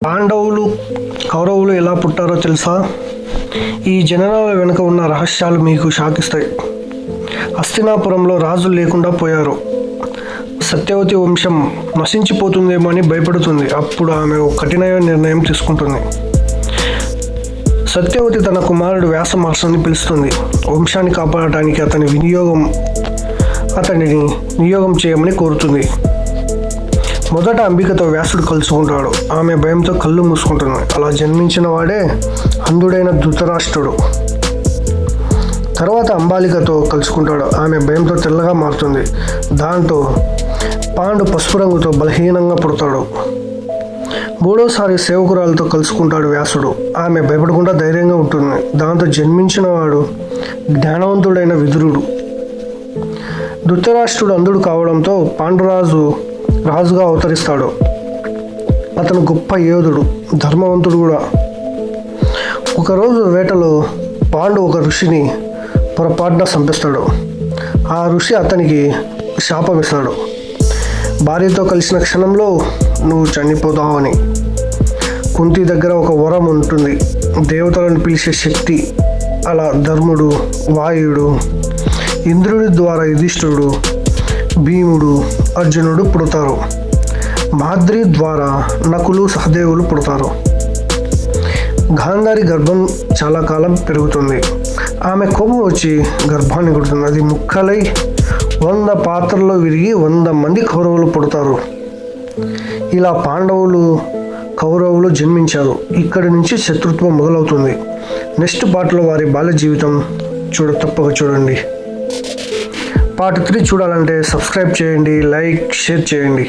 పాండవులు కౌరవులు ఎలా పుట్టారో తెలుసా? ఈ జననాల వెనుక ఉన్న రహస్యాలు మీకు షాకిస్తాయి. హస్తినాపురంలో రాజులు లేకుండా పోయారు. సత్యవతి వంశం నశించిపోతుందేమో అని భయపడుతుంది. అప్పుడు ఆమె ఒక కఠినమైన నిర్ణయం తీసుకుంటుంది. సత్యవతి తన కుమారుడు వ్యాస మహర్షిని పిలుస్తుంది. వంశాన్ని కాపాడటానికి అతనిని నియోగం చేయమని కోరుతుంది. మొదట అంబికతో వ్యాసుడు కలుసుకుంటాడు. ఆమె భయంతో కళ్ళు మూసుకుంటుంది. అలా జన్మించిన వాడే అంధుడైన ధృతరాష్ట్రుడు. తర్వాత అంబాలికతో కలుసుకుంటాడు. ఆమె భయంతో తెల్లగా మారుతుంది. దాంతో పాండు పసుపు రంగుతో బలహీనంగా పుడతాడు. మూడోసారి సేవకురాలతో కలుసుకుంటాడు వ్యాసుడు. ఆమె భయపడకుండా ధైర్యంగా ఉంటుంది. దాంతో జన్మించిన వాడు జ్ఞానవంతుడైన విదురుడు. ధృతరాష్ట్రుడు అంధుడు కావడంతో పాండురాజు రాజుగా అవతరిస్తాడు. అతను గొప్ప యోధుడు, ధర్మవంతుడు కూడా. ఒకరోజు వేటలో పాండు ఒక ఋషిని పొరపాటున చంపేస్తాడు. ఆ ఋషి అతనికి శాపం ఇస్తాడు. భార్యతో కలిసిన క్షణంలో నువ్వు చనిపోతావు అని. కుంతి దగ్గర ఒక వరం ఉంటుంది, దేవతలను పిలిచే శక్తి. అలా ధర్ముడు, వాయుడు, ఇంద్రుడి ద్వారా యుధిష్ఠిరుడు, భీముడు, అర్జునుడు పుడతారు. మాద్రి ద్వారా నకులు, సహదేవులు పుడతారు. గాంధారి గర్భం చాలా కాలం పెరుగుతుంది. ఆమె కోపం వచ్చి గర్భాన్ని కొడుతుంది. అది ముక్కలై 100 పాత్రల్లో విరిగి 100 మంది కౌరవులు పుడతారు. ఇలా పాండవులు కౌరవులు జన్మించారు. ఇక్కడి నుంచి శత్రుత్వం మొదలవుతుంది. నెక్స్ట్ పార్ట్లో వారి బాల్య జీవితం తప్పక చూడండి. పార్ట్ 3 చూడాలంటే సబ్స్క్రైబ్ చేయండి, లైక్, షేర్ చేయండి.